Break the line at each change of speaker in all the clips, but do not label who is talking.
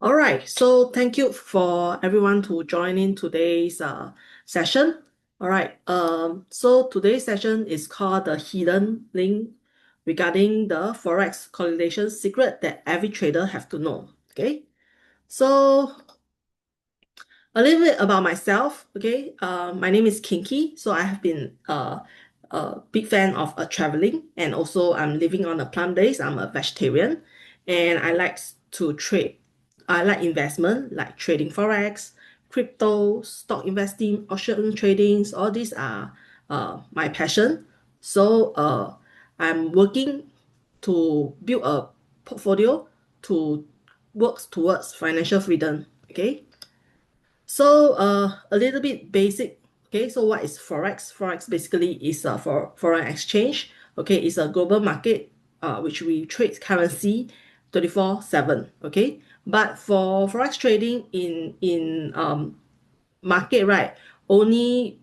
All right, so thank you for everyone to join in today's session. All right, so today's session is called the hidden link regarding the Forex correlation secret that every trader have to know. Okay, so a little bit about myself. Okay, my name is Kinky. So I have been a big fan of traveling, and also I'm living on a plant-based. I'm a vegetarian, and I like to trade. I like investment, like trading forex, crypto, stock investing, option tradings. All these are my passion. So I'm working to build a portfolio to work towards financial freedom. Okay. So a little bit basic. Okay, so what is Forex? Forex basically is for foreign exchange. Okay, it's a global market which we trade currency 24/7. Okay, but for Forex trading in market, right, only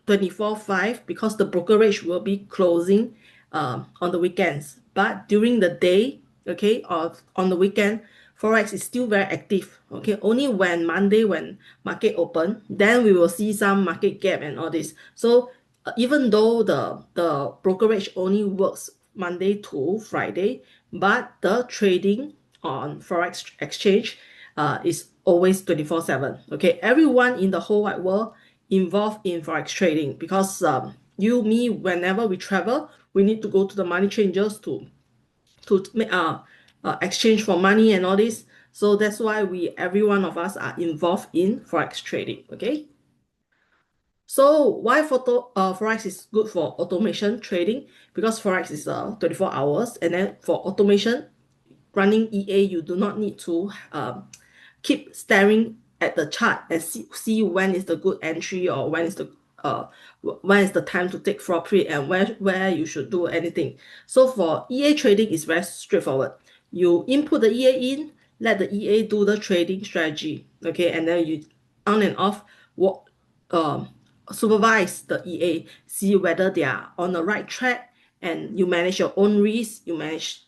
24/5 because the brokerage will be closing on the weekends. But during the day, okay, or on the weekend, Forex is still very active. Okay, only when Monday, when market open, then we will see some market gap and all this. So even though the brokerage only works Monday to Friday, but the trading on Forex exchange is always 24/7. Okay, everyone in the whole wide world involved in Forex trading because me, whenever we travel, we need to go to the money changers to make exchange for money and all this. So that's why every one of us are involved in Forex trading. Okay. So why Forex is good for automation trading? Because Forex is 24 hours, and then for automation running EA, you do not need to keep staring at the chart and see when is the good entry or when is the time to take profit and where you should do anything. So for EA trading is very straightforward. You input the EA in, let the EA do the trading strategy, okay, and then you on and off what um, supervise the EA, see whether they are on the right track, and you manage your own risk. You manage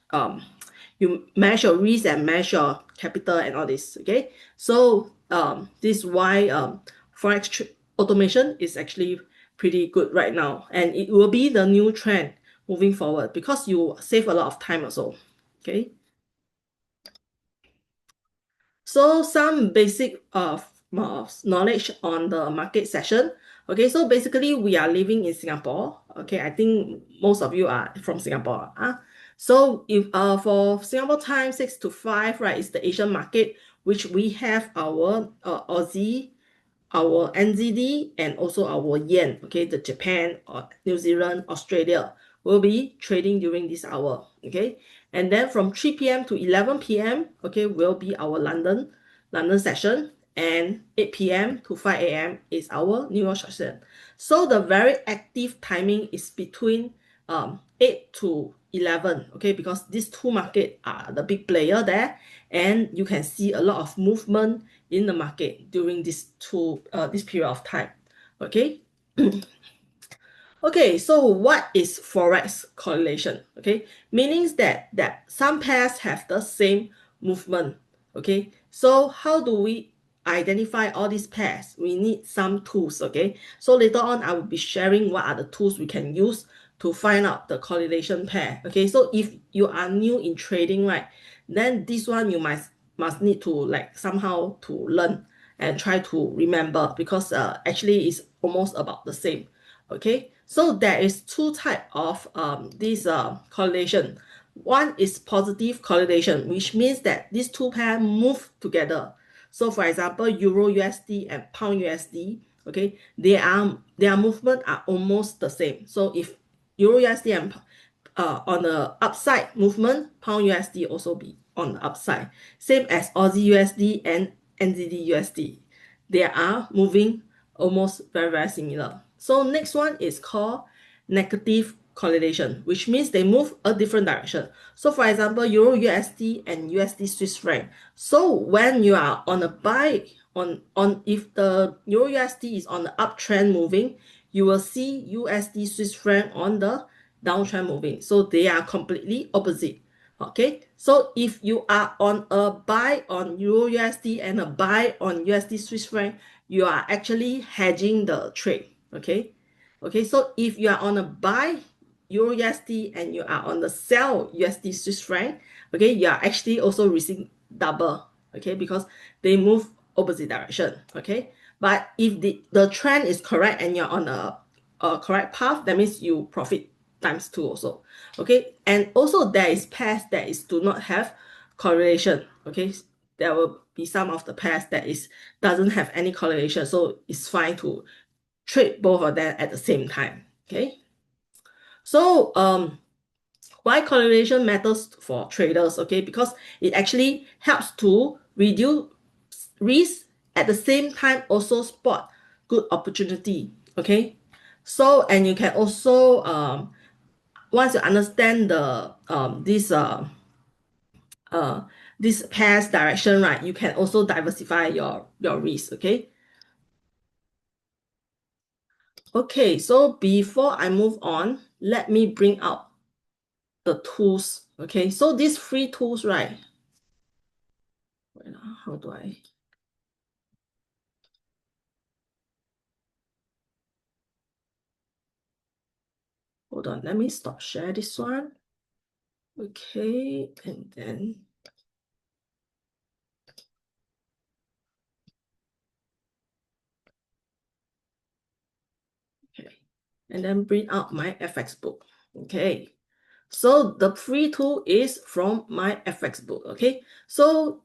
your risk and manage your capital and all this. Okay, so this is why forex automation is actually pretty good right now, and it will be the new trend moving forward because you save a lot of time also. Okay. So some basic knowledge on the market session. Okay, so basically we are living in Singapore. Okay, I think most of you are from Singapore. So if for Singapore time 6 to 5, right, is the Asian market, which we have our Aussie, our NZD, and also our yen. Okay, the Japan or New Zealand, Australia will be trading during this hour. Okay, and then from 3 p.m. to 11 p.m. okay, will be our London session, and 8 p.m. to 5 a.m. is our New York session. So the very active timing is between 8 to 11. Okay, because these two markets are the big player there, and you can see a lot of movement in the market during this period of time. Okay. Okay, so what is forex correlation? Okay, meaning that some pairs have the same movement. Okay, so how do we identify all these pairs? We need some tools. Okay, so later on I will be sharing what are the tools we can use to find out the correlation pair. Okay, so if you are new in trading, right, then this one you must need to like somehow to learn and try to remember because actually it's almost about the same. Okay, so there is two type of this correlation. One is positive correlation, which means that these two pair move together. So for example, Euro USD and Pound USD, okay, their movement are almost the same. So if Euro USD and on the upside movement, Pound USD also be on the upside. Same as Aussie USD and NZD USD. They are moving almost very similar. So next one is called negative correlation, which means they move a different direction. So for example, Euro USD and USD Swiss franc. So when you are on a buy on if the Euro USD is on the uptrend moving, you will see USD Swiss franc on the downtrend moving. So they are completely opposite. Okay, so if you are on a buy on Euro USD and a buy on USD Swiss franc, you are actually hedging the trade. Okay, so if you are on a buy Euro USD and you are on the sell USD Swiss franc, okay, you are actually also receiving double, okay, because they move opposite direction. Okay, but if the trend is correct and you're on a correct path, that means you profit times two also. Okay, and also there is pairs that is do not have correlation. Okay, there will be some of the pairs that is doesn't have any correlation, so it's fine to trade both of them at the same time. Okay, so why correlation matters for traders? Okay, because it actually helps to reduce risk, at the same time also spot good opportunity. Okay, so and you can also once you understand the this pair's direction, right, you can also diversify your risk. Okay, so before I move on, let me bring out the tools. Okay, so these free tools, right? How do I? Hold on, let me stop share this one. Okay, and then okay, and then bring out my FX book. Okay, so the free tool is from my FX book. Okay, so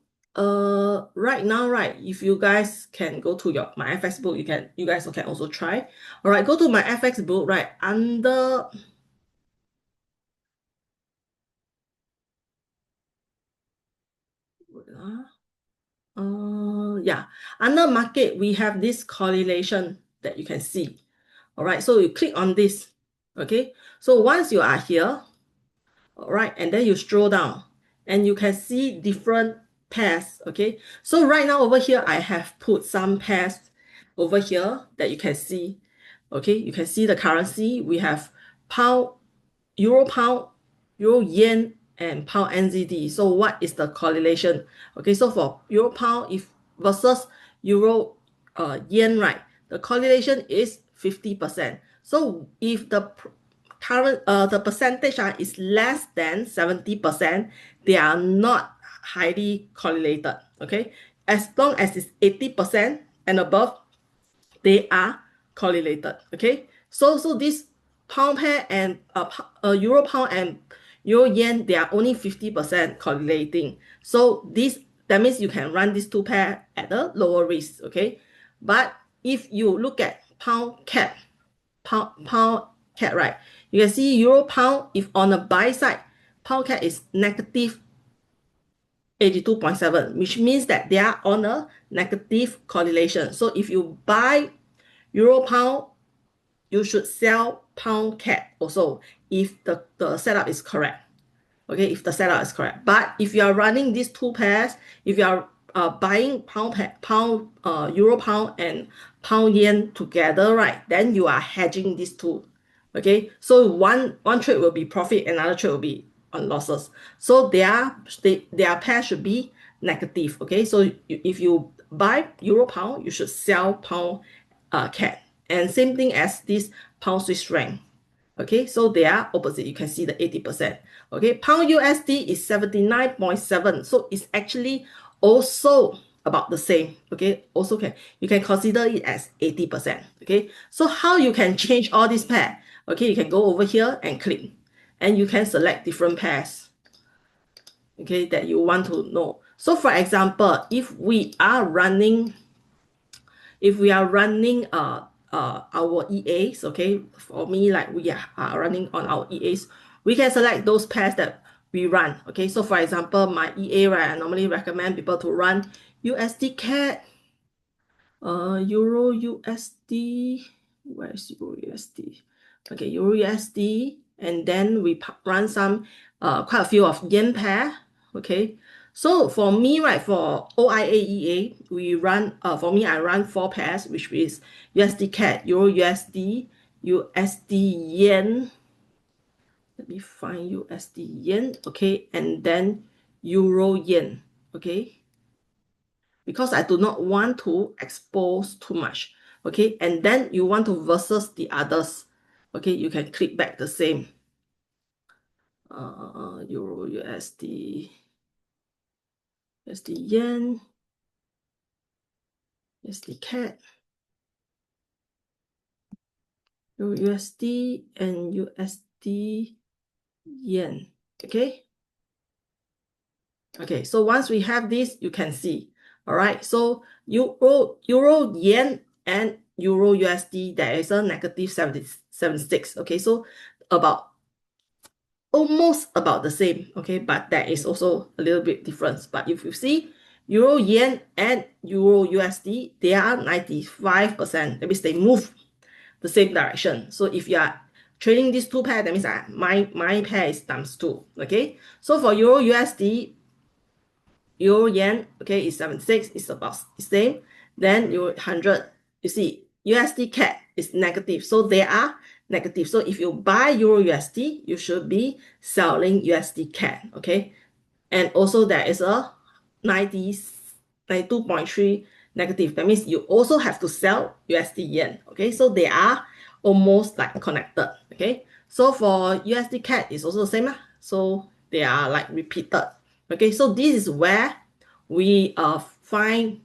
right now, right, if you guys can go to my FX book, you guys can also try. All right, go to my FX book, right, under yeah, under market we have this correlation that you can see. All right, so you click on this. Okay, so once you are here, all right, and then you scroll down and you can see different pairs. Okay, so right now over here I have put some pairs over here that you can see. Okay, you can see the currency. We have pound, pound, euro yen, and pound NZD. So what is the correlation? Okay, so for euro pound if versus euro yen, right, the correlation is 50%. So if the current the percentage is less than 70%, they are not highly correlated. Okay, as long as it's 80% and above, they are correlated. Okay, so this pound pair and euro pound and euro yen, they are only 50% correlating. So this that means you can run these two pair at a lower risk. Okay, but if you look at pound cat, right, you can see euro pound, if on the buy side, pound cat is negative 82.7, which means that they are on a negative correlation. So if you buy euro pound, you should sell pound cat also if the setup is correct. Okay, if the setup is correct. But if you are running these two pairs, if you are buying euro pound and pound yen together, right, then you are hedging these two. Okay, so one trade will be profit, another trade will be on losses. So their pair should be negative. Okay, so if you buy euro pound, you should sell pound cat, and same thing as this pound Swiss franc. Okay, so they are opposite. You can see the 80%. Okay, pound USD is 79.7. So it's actually also about the same. Okay, also you can consider it as 80%. Okay, so how you can change all these pair? Okay, you can go over here and click, and you can select different pairs. Okay, that you want to know. So for example, if we are running our EAs, okay, for me, like we are running on our EAs, we can select those pairs that we run. Okay, so for example, my EA, right, I normally recommend people to run USD CAD, Euro USD, where is Euro USD? Okay, Euro USD, and then we run some quite a few of yen pair. Okay, so for me, right, for OIAEA, we run for me I run 4 pairs, which is USD CAD, Euro USD, USD yen, let me find USD yen, okay, and then Euro yen, okay, because I do not want to expose too much, okay, and then you want to versus the others, okay, you can click back the same, Euro USD, USD yen, USD CAD, Euro USD, and USD yen, okay. Okay, so once we have this, you can see. All right, so Euro yen and Euro USD, there is a negative 76. Okay, so almost about the same. Okay, but there is also a little bit difference. But if you see Euro yen and Euro USD, they are 95%. That means they move the same direction. So if you are trading these two pairs, that means my pair is times 2. Okay, so for Euro USD, Euro yen, okay, is 76, it's about the same. Then Euro 100, you see, USD CAD is negative, so they are negative. So if you buy Euro USD, you should be selling USD CAD, okay? And also there is a 92.3 negative. That means you also have to sell USD yen, okay? So they are almost like connected, okay? So for USD CAD, it's also the same, so they are like repeated. Okay, so this is where we find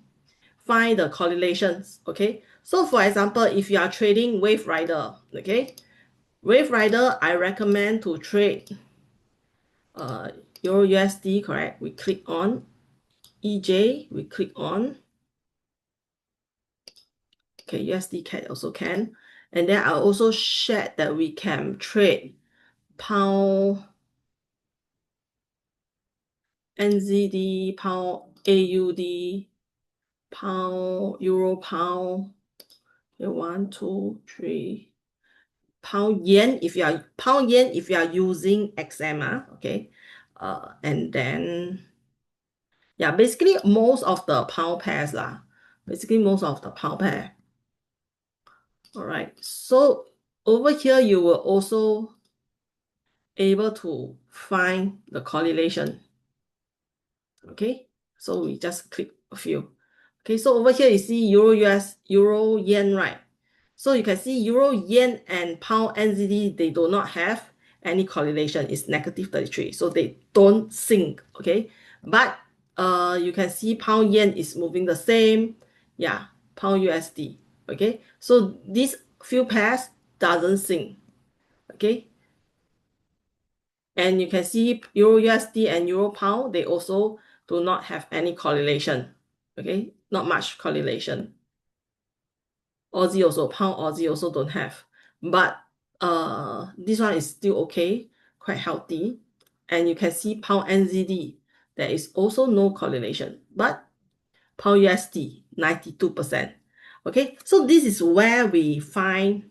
the correlations. Okay, so for example, if you are trading Wave Rider, okay, Wave Rider, I recommend to trade Euro USD, correct? We click on EJ, we click on, okay, USD CAD also can, and then I also shared that we can trade pound NZD, pound AUD, pound, euro, pound. Okay, 1, 2, 3. Pound yen if you are using XM, okay. And then yeah, basically most of the pound pairs lah. Basically most of the pound pair. All right. So over here you will also able to find the correlation. Okay, so we just click a few. Okay, so over here you see Euro yen, right? So you can see Euro yen and pound NZD, they do not have any correlation. It's negative 33, so they don't sync. Okay, but you can see pound yen is moving the same. Yeah, pound USD. Okay, so these few pairs doesn't sync. Okay, and you can see Euro USD and Euro Pound, they also do not have any correlation. Okay, not much correlation. Aussie also, Pound Aussie also don't have. But this one is still okay, quite healthy. And you can see Pound NZD, there is also no correlation. But Pound USD, 92%. Okay, so this is where we find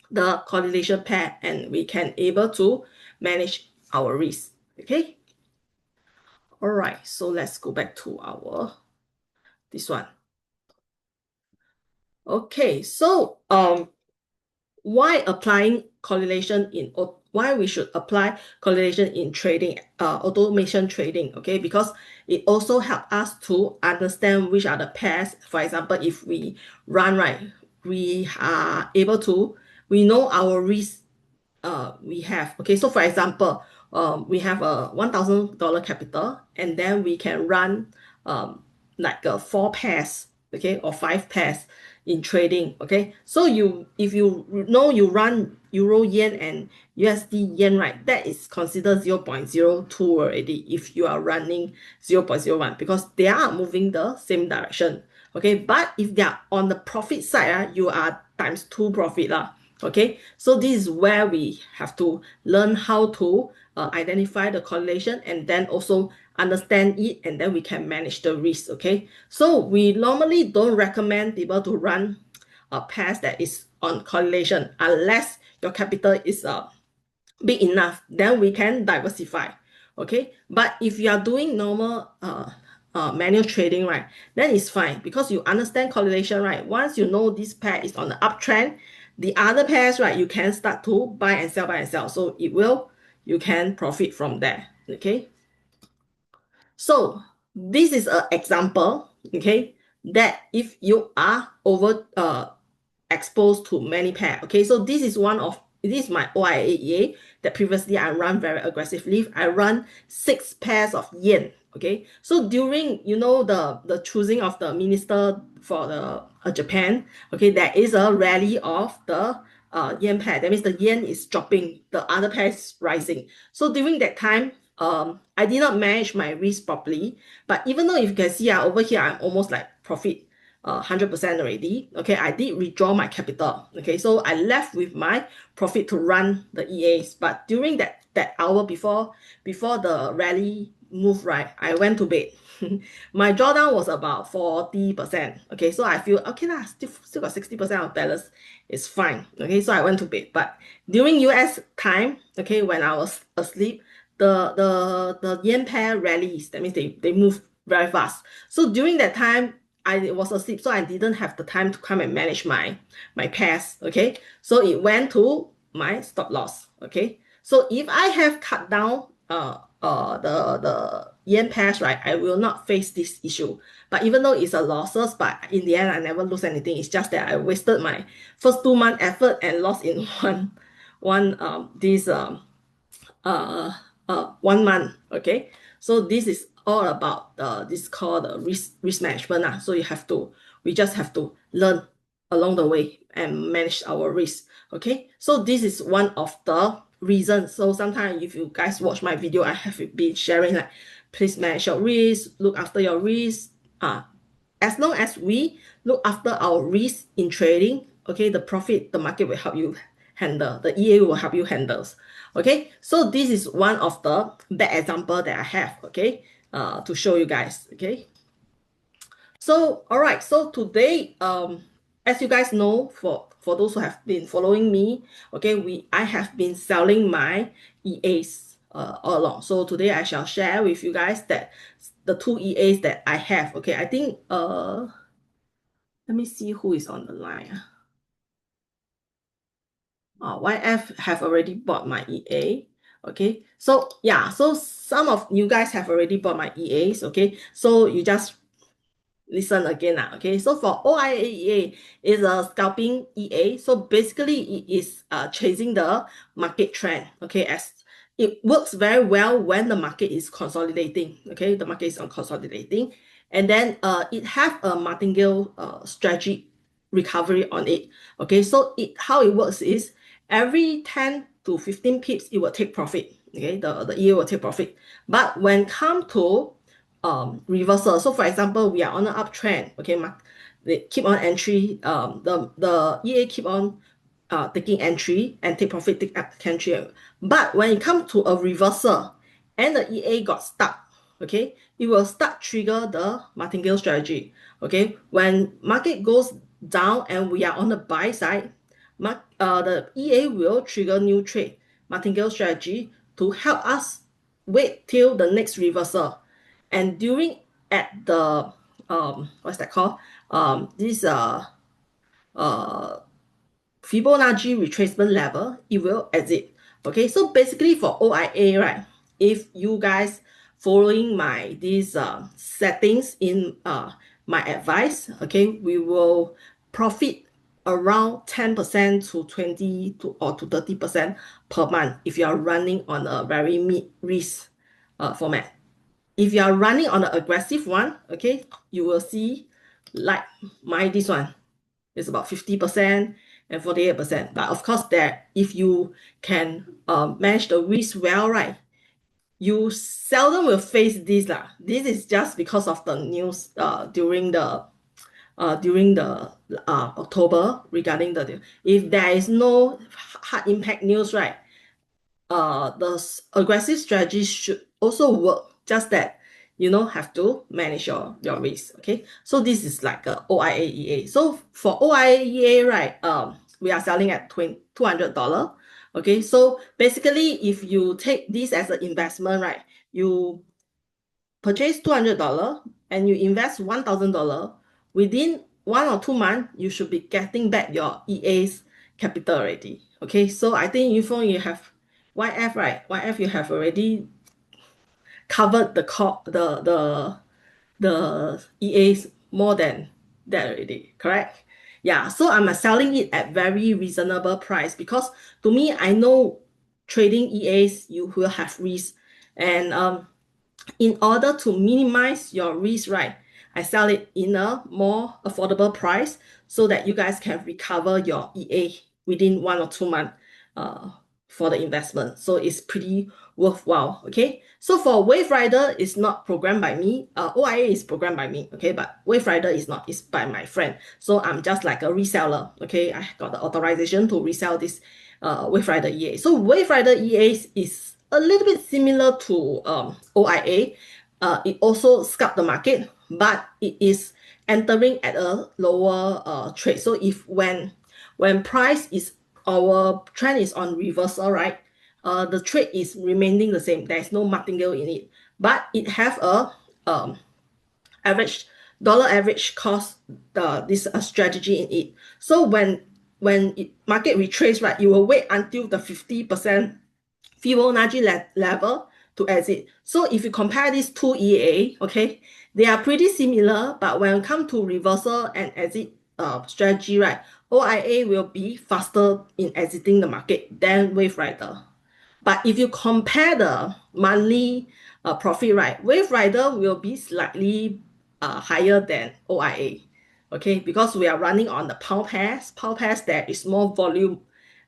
the correlation pair and we can able to manage our risk. Okay, all right, so let's go back to our this one. Okay, so why we should apply correlation in trading, automation trading? Okay, because it also helps us to understand which are the pairs. For example, if we run, right, we are able to, we know our risk we have. Okay, so for example, we have a $1,000 capital, and then we can run like 4 pairs, okay, or 5 pairs in trading. Okay, so if you know you run Euro yen and USD yen, right, that is considered 0.02 already if you are running 0.01, because they are moving the same direction. Okay, but if they are on the profit side, you are times 2 profit lah. Okay, so this is where we have to learn how to identify the correlation and then also understand it, and then we can manage the risk. Okay, so we normally don't recommend people to run a pairs that is on correlation unless your capital is big enough, then we can diversify. Okay, but if you are doing normal manual trading, right, then it's fine because you understand correlation, right? Once you know this pair is on the uptrend, the other pairs, right, you can start to buy and sell. So it will, you can profit from there. Okay. So this is an example, okay, that if you are over exposed to many pair. Okay, so this is my OIAEA that previously I run very aggressively. I run 6 pairs of yen. Okay, so during the choosing of the minister for the Japan, okay, there is a rally of the yen pair. That means the yen is dropping, the other pair is rising. So during that time, I did not manage my risk properly. But even though if you can see over here, I'm almost like profit 100% already. Okay, I did withdraw my capital. Okay, so I left with my profit to run the EAs. But during that hour before the rally move, right, I went to bed. My drawdown was about 40%. Okay, so I feel okay lah, still got 60% of balance. It's fine. Okay, so I went to bed. But during US time, okay, when I was asleep, the yen pair rallies. That means they move very fast. So during that time, I was asleep, so I didn't have the time to come and manage my pairs. Okay, so it went to my stop loss. Okay, so if I have cut down the yen pairs, right, I will not face this issue. But even though it's a losses, but in the end I never lose anything. It's just that I wasted my first 2 month effort and lost in uh 1 month. Okay, so this is all about this called the risk management. So we just have to learn along the way and manage our risk. Okay, so this is one of the reasons. So sometimes if you guys watch my video, I have been sharing like, please manage your risk, look after your risk. As long as we look after our risk in trading, okay, the market will help you handle, the EA will help you handle. Okay, so this is one of the bad example that I have, okay, to show you guys. Okay, so all right, so today, as you guys know, for those who have been following me, okay, I have been selling my EAs all along. So today I shall share with you guys that the 2 EAs that I have. Okay, I think let me see who is on the line. YF have already bought my EA. Okay, so yeah, so some of you guys have already bought my EAs. Okay, so you just listen again. Okay, so for OIAEA is a scalping EA. So basically it is chasing the market trend. Okay, as it works very well when the market is consolidating. Okay, the market is consolidating, and then it have a martingale strategy recovery on it. Okay, so how it works is every 10 to 15 pips it will take profit. Okay, the EA will take profit. But when come to reversal, so for example, we are on an uptrend. Okay, they keep on entry. The EA keep on taking entry and take profit, take entry. But when it comes to a reversal and the EA got stuck, okay, it will start trigger the martingale strategy. Okay, when market goes down and we are on the buy side, the EA will trigger new trade martingale strategy to help us wait till the next reversal. And during at the what's that called, this Fibonacci retracement level, it will exit. Okay, so basically for OIA, right, if you guys following these settings in my advice, okay, we will profit around 10% to 20 to 30% per month if you are running on a very mid risk format. If you are running on the aggressive one, okay, you will see like this one is about 50% and 48%. But of course, if you can manage the risk well, right, you seldom will face this lah. This is just because of the news during the October regarding if there is no hard impact news, right, the aggressive strategies should also work, just that have to manage your risk. Okay, so this is like a OIAEA. So for OIAEA, right, we are selling at $200. Okay, so basically if you take this as an investment, right, you purchase $200 and you invest $1,000, within 1 or 2 months you should be getting back your EA's capital already. Okay, so I think Yufeng, you have YF, right? YF, you have already covered the EAs more than that already, correct? Yeah, so I'm selling it at very reasonable price because to me, I know trading EAs, you will have risk. And in order to minimize your risk, right, I sell it in a more affordable price so that you guys can recover your EA within 1 or 2 months uh, for the investment. So it's pretty worthwhile. Okay. So for Wave Rider is not programmed by me. OIA is programmed by me. Okay. But Wave Rider is not, it's by my friend. So I'm just like a reseller. Okay. I got the authorization to resell this Wave Rider EA. So Wave Rider EA is a little bit similar to OIA. It also scalp the market, but it is entering at a lower trade. So if when price is our trend is on reversal, right? The trade is remaining the same. There's no martingale in it, but it have a average dollar average cost this strategy in it. So when market retrace, right, you will wait until the 50% Fibonacci level to exit. So if you compare these two EA, okay, they are pretty similar, but when it comes to reversal and exit strategy, right, OIA will be faster in exiting the market than Wave Rider. But if you compare the monthly profit, right, Wave Rider will be slightly higher than OIA. Okay, because we are running on the pound pairs. Pound pairs, there is more volume.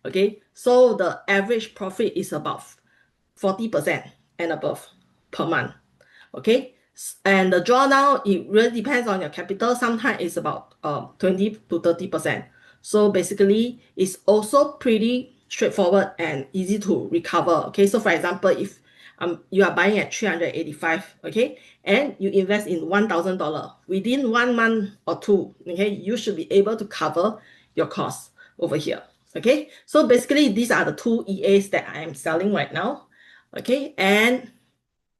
Okay, so the average profit is about 40% and above per month. Okay, and the drawdown, it really depends on your capital. Sometimes it's about 20 to 30%. So basically, it's also pretty straightforward and easy to recover. Okay, so for example, if you are buying at 385, okay, and you invest in $1,000 within 1 month or two, okay, you should be able to cover your costs over here. Okay, so basically, these are the two EAs that I am selling right now. Okay, and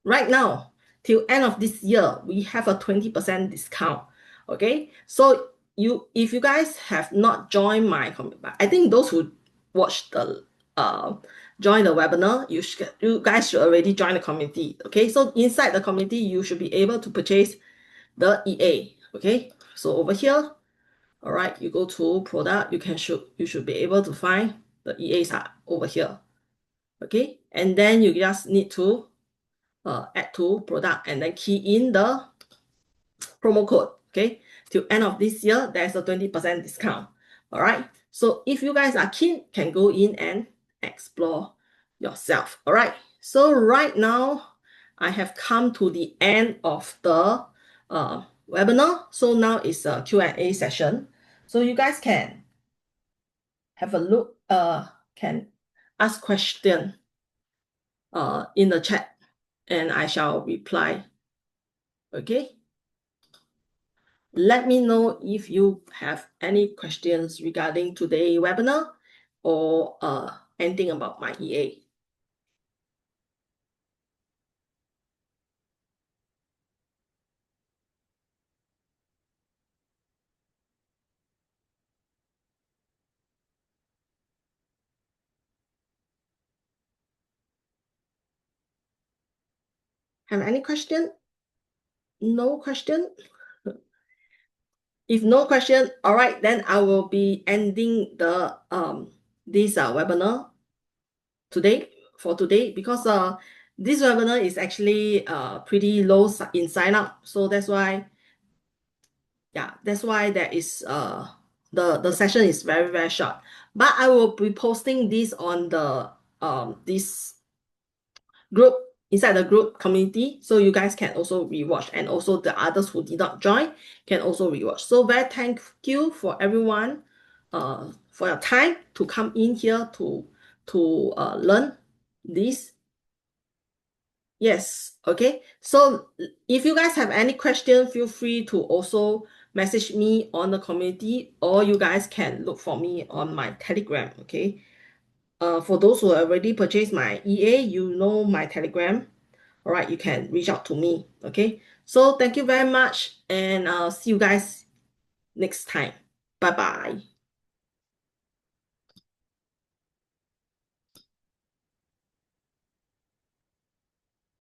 right now, till end of this year, we have a 20% discount. Okay, so if you guys have not joined my community, I think those who watch the join the webinar, you guys should already join the community. Okay, so inside the community, you should be able to purchase the EA. Okay, so over here, all right, you go to product, you should be able to find the EAs are over here. Okay, and then you just need to add to product and then key in the promo code. Okay, till end of this year, there's a 20% discount. All right, so if you guys are keen, can go in and explore yourself. All right, so right now I have come to the end of the webinar. So now it's a Q&A session. So you guys can have a look, can ask question in the chat and I shall reply. Okay. Let me know if you have any questions regarding today's webinar or anything about my EA. Have any question? No question? If no question, all right, then I will be ending the this webinar today because this webinar is actually pretty low in sign up, so that's why there is the session is very short. But I will be posting this on the this group inside the group community, so you guys can also rewatch, and also the others who did not join can also rewatch. So very thank you for everyone for your time to come in here to learn this. Yes, okay. So if you guys have any question, feel free to also message me on the community, or you guys can look for me on my Telegram, okay? For those who already purchased my EA, you know my Telegram. All right, you can reach out to me, okay? So thank you very much, and I'll see you guys next time. Bye-bye.